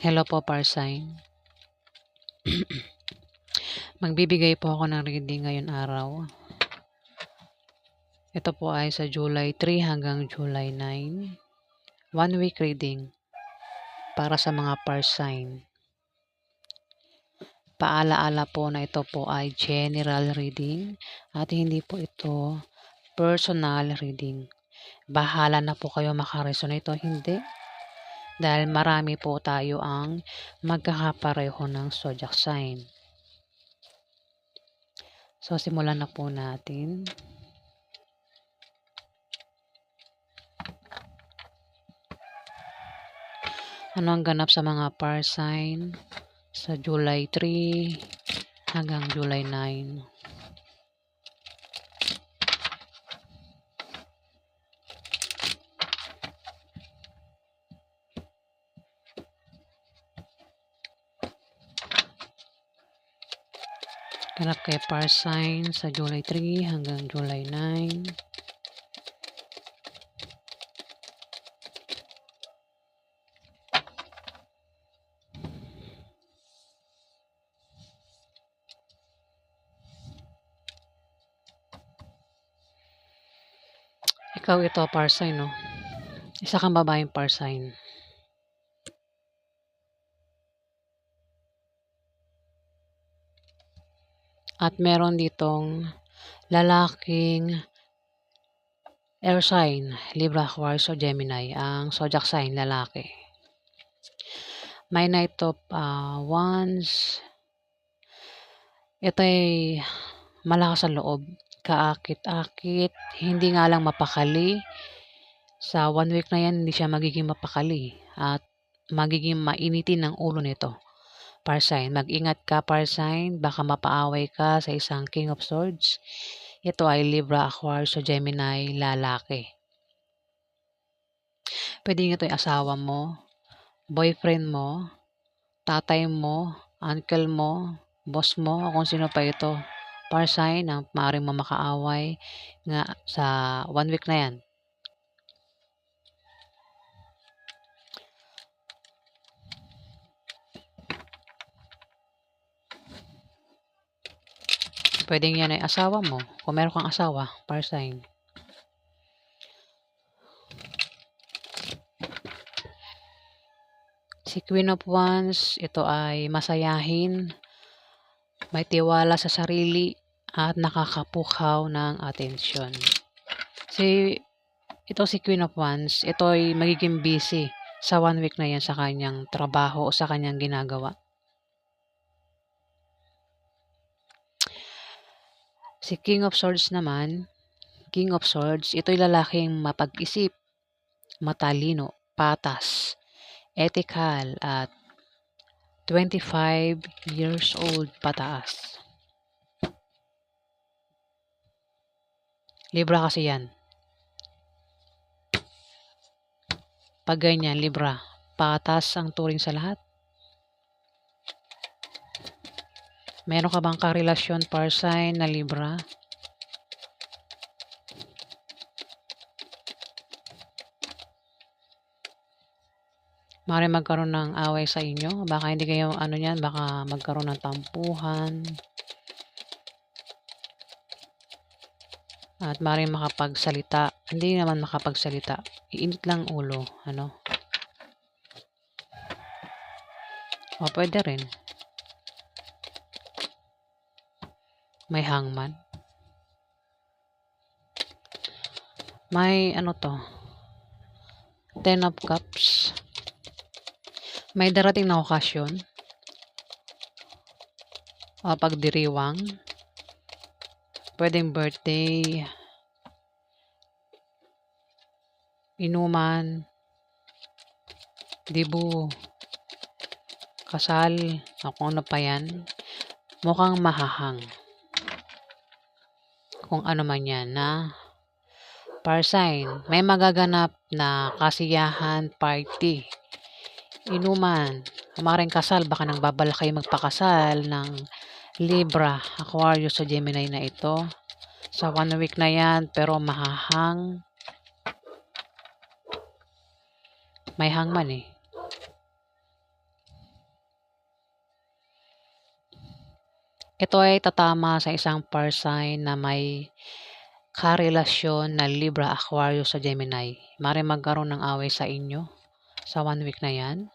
Hello po, Parsign. Magbibigay po ako ng reading ngayon araw. Ito po ay sa July 3 hanggang July 9. 1 week reading para sa mga Parsign. Paalaala po na ito po ay general reading at hindi po ito personal reading. Bahala na po kayo makaresonate o hindi. Dahil marami po tayo ang magkakapareho ng zodiac sign. So, simulan na po natin. Ano ang ganap sa mga Parsign sa July 3 hanggang July 9? Ganap kay Parsign sa July 3 hanggang July 9. Ikaw ito, Parsign, no? Isa kang babaeng Parsign. At meron ditong lalaking air sign, Libra, Aquarius, o Gemini. Ang zodiac sign, lalaki. May Knight of Wands. Ito ay malakas sa loob. Kaakit-akit. Hindi nga lang mapakali. Sa 1 week na yan, hindi siya magiging mapakali. At magiging mainitin ang ulo nito. Parsign, mag-ingat ka, Parsign. Baka mapaaway ka sa isang King of Swords. Ito ay Libra, Aquarius, o Gemini, lalaki. Pwede ito yung asawa mo, boyfriend mo, tatay mo, uncle mo, boss mo, o kung sino pa ito. Parsign, ang maaaring mamakaaway nga sa 1 week na yan. Pwedeng yan ay asawa mo. Kung meron kang asawa, Parsign. Si Queen of Wands, ito ay masayahin, may tiwala sa sarili, at nakakapukaw ng atensyon. Ito si Queen of Wands, ito ay magiging busy sa 1 week na yan sa kanyang trabaho o sa kanyang ginagawa. Si King of Swords naman, King of Swords, ito'y lalaking mapag-isip, matalino, patas, ethical, at 25 years old pataas. Libra kasi yan. Pag ganyan, Libra, patas ang turing sa lahat. Meron ka bang karelasyon, Parsign, na Libra? Maaari magkaroon ng away sa inyo. Baka hindi kayo niyan, baka magkaroon ng tampuhan. At maaari makapagsalita. Hindi naman makapagsalita. Iinit lang ulo. O pwede rin. May hangman. May Ten of Cups. May darating na okasyon. O pagdiriwang. Pwedeng birthday. Inuman. Dibu. Kasal. O kung ano pa yan. Mukhang mahahang. Kung ano man yan na Parsign, may magaganap na kasiyahan party. Inuman, maring kasal, baka nang babala kayo magpakasal ng Libra, Aquarius, o Gemini na ito. Sa 1 week na yan, pero mahahang. May hangman eh. Ito ay tatama sa isang fire sign na may karelasyon na Libra, Aquarius sa Gemini. Maaaring magkaroon ng away sa inyo sa 1 week na 'yan.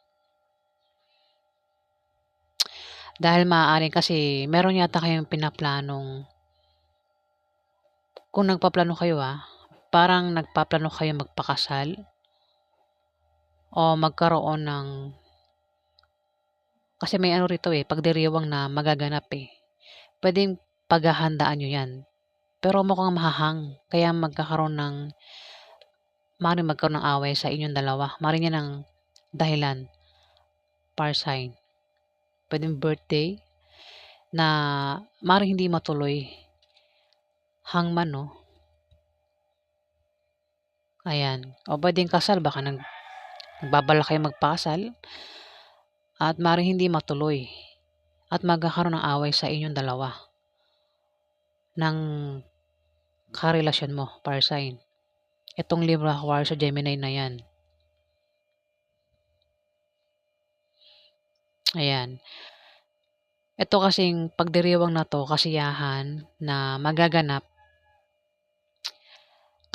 Dahil maaaring kasi meron yata kayong pinaplanong kung nagpaplano kayo, parang nagpaplano kayo magpakasal o magkaroon ng kasi may ano rito, pagdiriwang na magaganap, Puwedeng paghahandaan niyo 'yan, pero mukhang mahahang kaya maaaring magkaroon ng away sa inyong dalawa. Maaaring 'yan ang dahilan, fire sign. Puwedeng birthday na maaaring hindi matuloy. Hangman 'no, ayan. O puwedeng kasal, baka nagbabalak kayong magpakasal at maaaring hindi matuloy at magkakaroon ng away sa inyong dalawa ng karelasyon mo, fire sign. Itong Libra, Aquarius, o Gemini na 'yan. Ayan. Ito kasing pagdiriwang na 'to, kasiyahan na magaganap,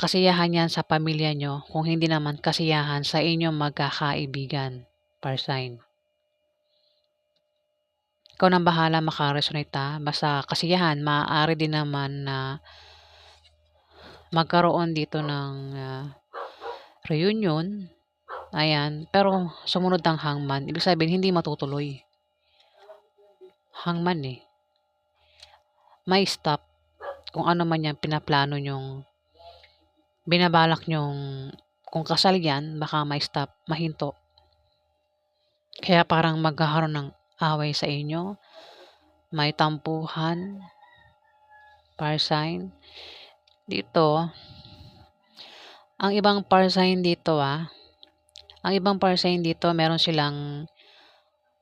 kasiyahan 'yan sa pamilya niyo kung hindi naman kasiyahan sa inyong magkakaibigan, fire sign. Ikaw ng bahala maka-resonate, basta kasiyahan. Maaari din naman na magkaroon dito ng, reunion, ayan. Pero sumunod ang hangman, ibig sabihin hindi matutuloy. Hangman, may stop kung ano man 'yang pinaplano niyong binabalak niyong kung kasal 'yan, baka may stop, mahinto. Kaya parang magkakaroon ng away sa inyo, may tampuhan, fire sign. Dito, ang ibang fire sign dito, ang ibang fire sign dito meron silang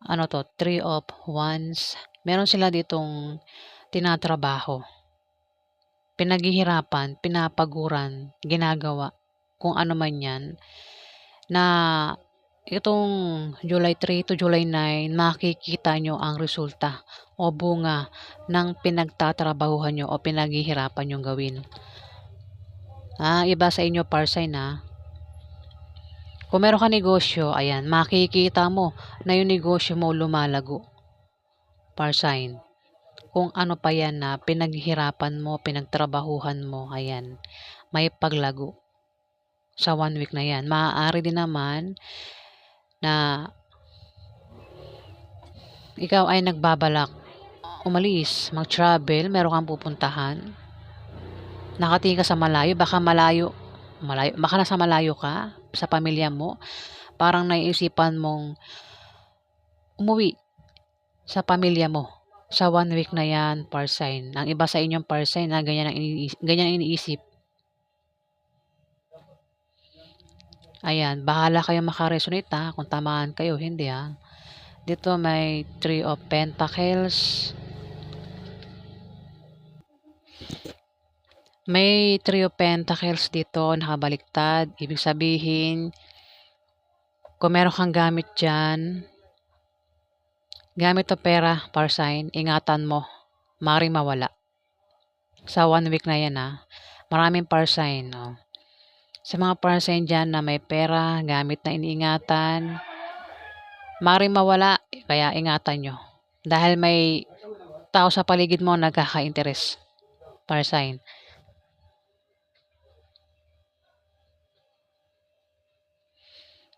ano 'to, 3 of Wands. Meron sila ditong tinatrabaho, pinaghihirapan, pinapaguran, ginagawa, kung ano man 'yan, na itong July 3 to July 9 makikita niyo ang resulta o bunga ng pinagtatrabahuhan niyo o pinaghihirapan niyong gawin. Iba sa inyo fire sign, Kung meron kang negosyo, ayan, makikita mo na yung negosyo mo lumalago, fire sign. Kung ano pa 'yan na pinaghihirapan mo, pinagtrabahuhan mo, ayan, may paglago sa 1 week na 'yan. Maaari din naman na ikaw ay nagbabalak umalis, mag-travel, meron kang pupuntahan, nakatingin ka sa malayo, baka baka nasa malayo ka sa pamilya mo, parang naiisipan mong umuwi sa pamilya mo sa 1 week na 'yan, fire sign. Ang iba sa inyong fire sign na ganyan ang iniisip. Ayan, bahala kayong maka-resonate, kung tamaan kayo, hindi, Dito may 3 of Pentacles. May 3 of Pentacles dito nakabaliktad. Ibig sabihin, kung meron kang gamit dyan, gamit o pera, fire sign, ingatan mo, maaaring mawala. Sa 1 week na 'yan, maraming fire sign, Sa mga fire sign dyan na may pera, gamit na iniingatan, maaaring mawala, kaya ingatan nyo. Dahil may tao sa paligid mo nagkaka-interes, fire sign.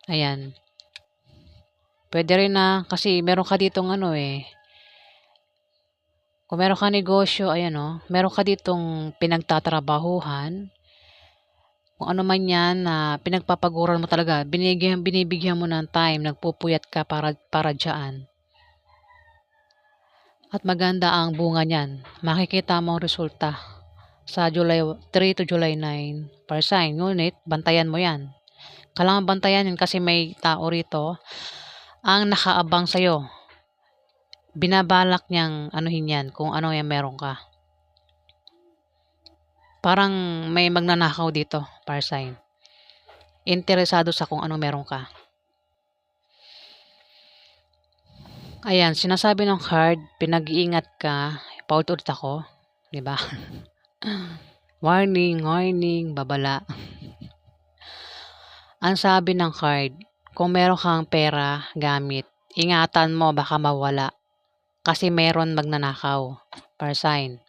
Ayan. Puwede rin na kasi meron ka ditong kung meron kang negosyo, ayan, meron ka ditong pinagtatrabahuhan, kung ano man 'yan na pinagpapaguran mo talaga, binibigyan mo ng time, nagpupuyat ka para diyaan. At maganda ang bunga niyan, makikita mo ang resulta sa July 3 to July 9, fire sign. Ngunit bantayan mo 'yan. Kailangan bantayan 'yan kasi may tao rito ang nakaabang sa'yo. Binabalak niyang anuhin 'yan kung ano yang meron ka. Parang may magnanakaw dito, fire sign. Interesado sa kung anong meron ka. Ayan, sinasabi ng card, pinag-iingat ka, Paulit-ulit ako, 'di ba? Warning, warning, babala. Ang sabi ng card, kung meron kang pera, gamit, ingatan mo baka mawala kasi meron magnanakaw. Per sign.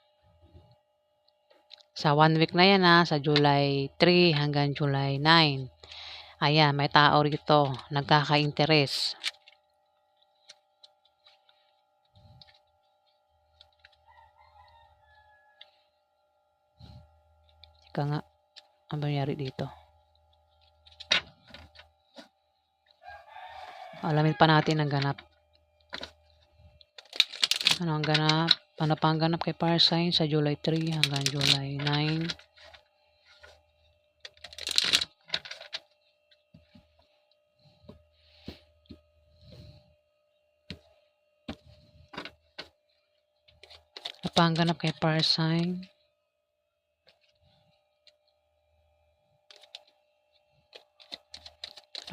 Sa 1 week na yan sa July 3 hanggang July 9. Ayan, may tao rito, nagkaka-interes. Ika nga, ano ba nangyari dito? Alamin pa natin ang ganap. Ano ang ganap? Ano pa ang ganap kay Fire Sign sa July 3 hanggang July 9? Ano pa ang ganap kay Fire Sign?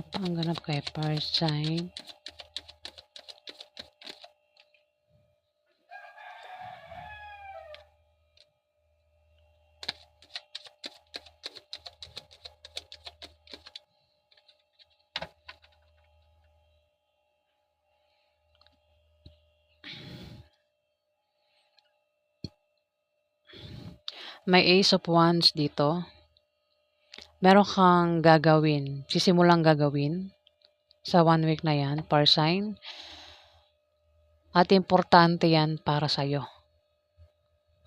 Ano pa ang ganap kay Fire Sign? May Ace of Wands dito. Meron kang gagawin, sisimulang gagawin sa 1 week na yan, Fire Sign. At importante yan para sa'yo.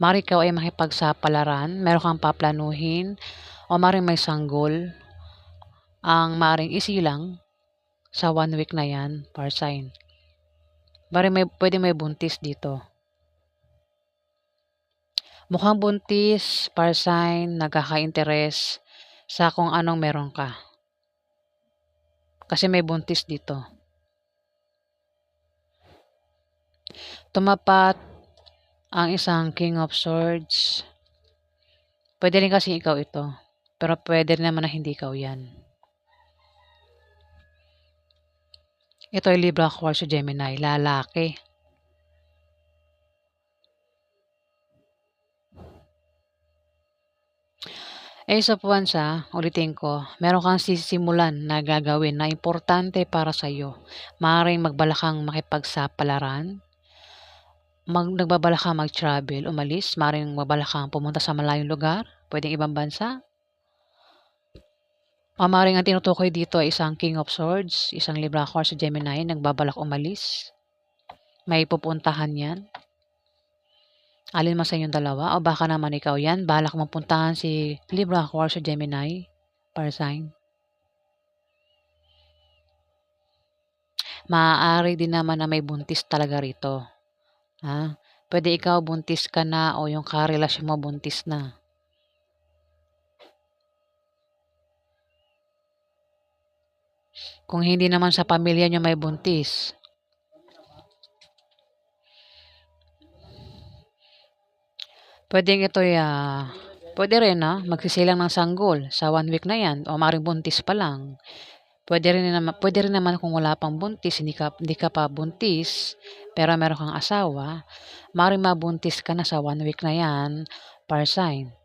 Mari ikaw ay makipagsapalaran, meron kang paplanuhin, o mari may sanggol ang maring isilang sa 1 week na yan, Fire Sign. Pwede may buntis dito. Mukhang buntis, Fire Sign, nagkaka-interes sa kung anong meron ka. Kasi may buntis dito. Tumapat ang isang King of Swords. Pwede rin kasi ikaw ito. Pero pwede rin naman na hindi ikaw yan. Ito ay Libra, Aquarius, Gemini, lalaki. Ace of Wands ulitin ko, meron kang sisimulan na gagawin na importante para sa'yo. Maaaring magbala kang makipagsapalaran, nagbabala kang mag-travel, umalis, maaaring magbala kang pumunta sa malayong lugar, pwedeng ibang bansa. Maaaring ang tinutukoy dito ay isang King of Swords, isang Libra, Aquarius, Gemini, nagbabalak umalis. May pupuntahan yan. Alin man sa inyong dalawa o baka naman ikaw yan, balak mong puntahan si Libra, Aquarius, Gemini, Fire Sign. Maaari din naman na may buntis talaga rito. Pwede ikaw buntis ka na o yung karelasyon mo buntis na. Kung hindi naman sa pamilya nyo may buntis, pwedeng ito pwede rin magsisilang ng sanggol sa 1 week na yan o maaaring buntis pa lang. Pwede rin naman kung wala pang buntis, hindi ka pa buntis, pero meron kang asawa, maaaring mabuntis ka na sa 1 week na yan, Fire Sign.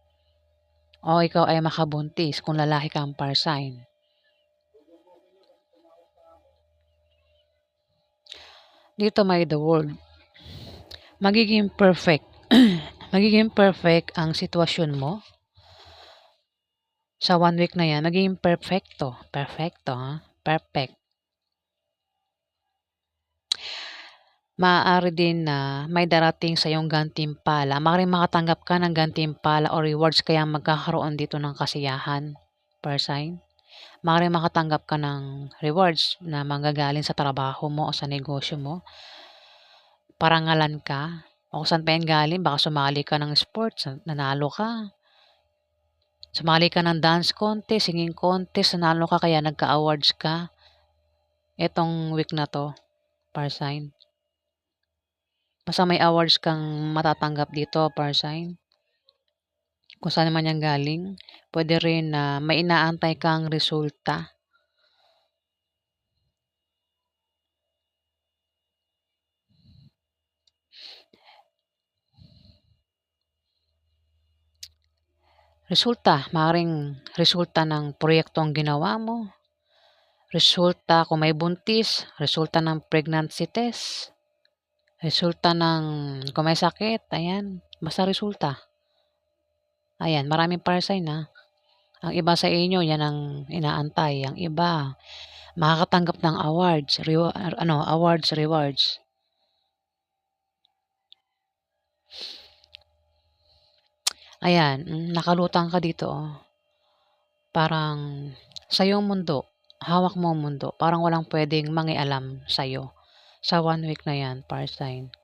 O ikaw ay makabuntis kung lalaki kang Fire Sign. Dito may the world. Magiging perfect. Magiging perfect ang sitwasyon mo sa 1 week na yan. Magiging perfecto. Perfecto, perfect. Maaari din na may darating sa iyong gantimpala. Maaaring makatanggap ka ng gantimpala o rewards kaya magkakaroon dito ng kasiyahan. Fire Sign. Maaaring makatanggap ka ng rewards na manggagaling sa trabaho mo o sa negosyo mo. Parangalan ka. O kung saan pa yan galing, baka sumali ka ng sports, nanalo ka. Sumali ka ng dance contest, singing contest, nanalo ka kaya nagka-awards ka. Etong week na to, Fire Sign. Basta may awards kang matatanggap dito, Fire Sign. Kung saan naman yan galing, pwede rin na may inaantay kang resulta. Resulta, maaaring resulta ng proyektong ginawa mo, resulta kung may buntis, resulta ng pregnancy test, resulta ng kung may sakit, ayan, basta resulta. Ayan, maraming para sign, Ang iba sa inyo, yan ang inaantay. Ang iba, makakatanggap ng awards, rewards. Ayan, nakalutang ka dito, Parang sa'yong mundo, hawak mo ang mundo. Parang walang pwedeng mangialam sa'yo. Sa 1 week na yan, para sign.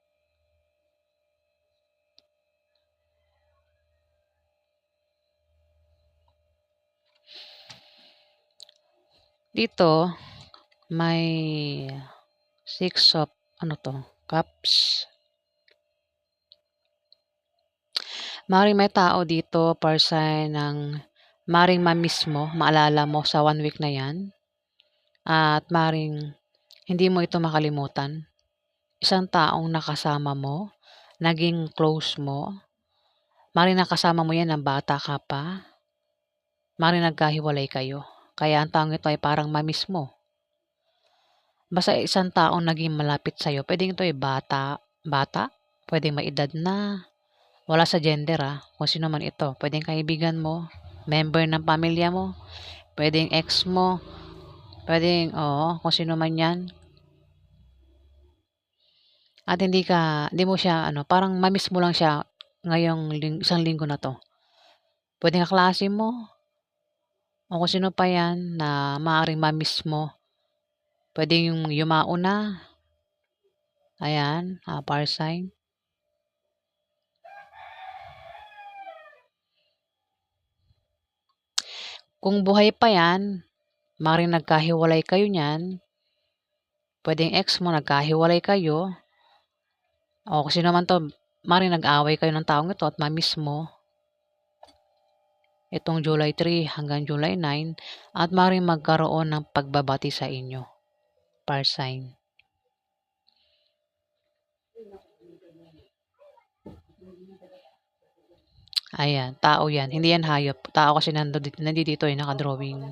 Dito, may 6 of, cups. Maring may tao dito, person ng maring ma-miss mo, maalala mo sa 1 week na yan. At maring hindi mo ito makalimutan. Isang taong nakasama mo, naging close mo, maring nakasama mo yan ng bata ka pa, maring nagkahiwalay kayo. Kaya ang taong ito ay parang ma-miss mo. Basta isang taong naging malapit sa'yo, pwedeng ito ay bata, pwedeng may edad na, wala sa gender kung sino man ito. Pwedeng kaibigan mo, member ng pamilya mo, pwedeng ex mo, pwedeng, kung sino man yan. At hindi mo siya, parang mamiss mo lang siya ngayong isang linggo na to. Pwedeng kaklase mo, o kung sino pa yan na maaaring mamiss mo. Pwedeng yung yumao na. Ayan, para sign. Kung buhay pa yan, maaaring nagkahiwalay kayo niyan. Pwedeng ex mo, nagkahiwalay kayo. O kung sino man to, maaaring nag-away kayo ng taong ito at mamiss mo. Itong July 3 hanggang July 9 at maaaring magkaroon ng pagbabati sa inyo. Para sign. Ayan, tao yan. Hindi yan hayop. Tao kasi nandito nakadrawing.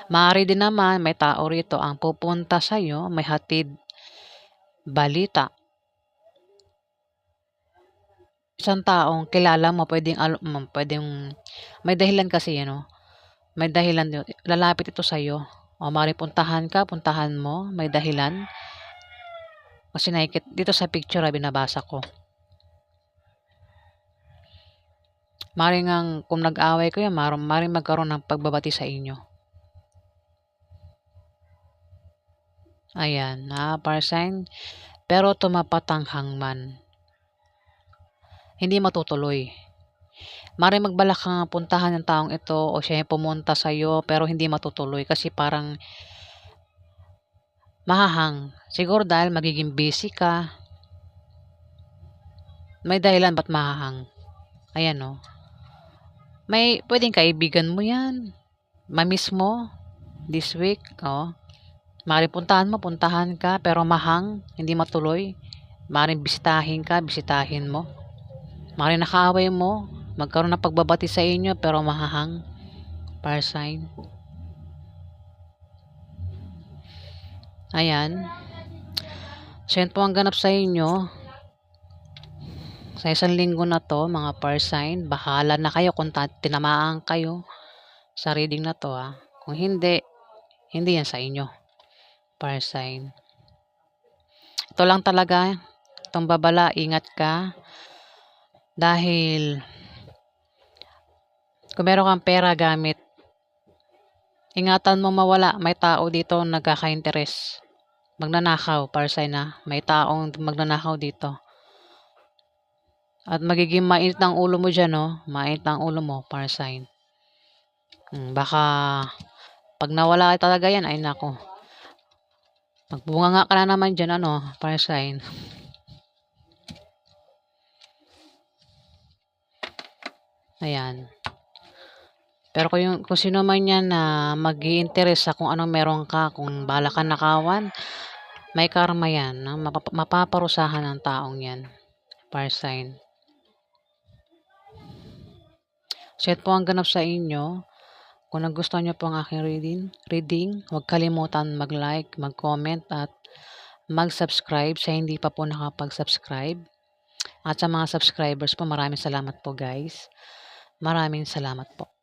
Maaari din naman, may tao rito ang pupunta sa'yo, may hatid balita. Isang taong kilala mo, pwedeng may dahilan kasi, may dahilan, lalapit ito sa'yo. O maaaring puntahan mo, may dahilan. Kasi dito sa picture binabasa ko. Maaaring kung nag-away kayo, maaaring magkaroon ng pagbabati sa inyo. Ayan, para sign. Pero tumapat ang hangman. Hindi matutuloy. Maaaring magbalak kang puntahan ng taong ito o siya yung pumunta sa'yo pero hindi matutuloy kasi parang mahahang. Siguro dahil magiging busy ka. May dahilan ba't mahahang. Ayan May pwedeng kaibigan mo yan. Mamiss mo this week. Maaaring puntahan ka pero mahang, hindi matuloy. Maaaring bisitahin mo. Maaaring nakaaway mo, magkaroon ng pagbabati sa inyo pero mahahang. Para sign. Ayan. So yan po ang ganap sa inyo. Sa isang linggo na to, mga par sign, bahala na kayo kung tinamaan kayo sa reading na to. Kung hindi yan sa inyo. Par sign. Ito lang talaga, itong babala, ingat ka. Dahil kung meron kang pera gamit, ingatan mo mawala. May tao dito nagkaka-interes. Magnanakaw, par sign may taong magnanakaw dito. At magiging mainit ang ulo mo dyan, Mainit ang ulo mo, par sign. Baka pag nawala talaga yan, ay nako. Magbunga nga ka na naman dyan, par sign. Ayan. Pero kung sino man yan na mag-i-interest sa kung anong meron ka, kung bala ka nakawan, may karma yan. Mapaparusahan ng taong yan. Par sign. So, yan po ang ganap sa inyo. Kung nagustuhan niyo po ang aking reading, huwag kalimutan mag-like, mag-comment at mag-subscribe sa hindi pa po nakapag-subscribe. At sa mga subscribers po, maraming salamat po guys. Maraming salamat po.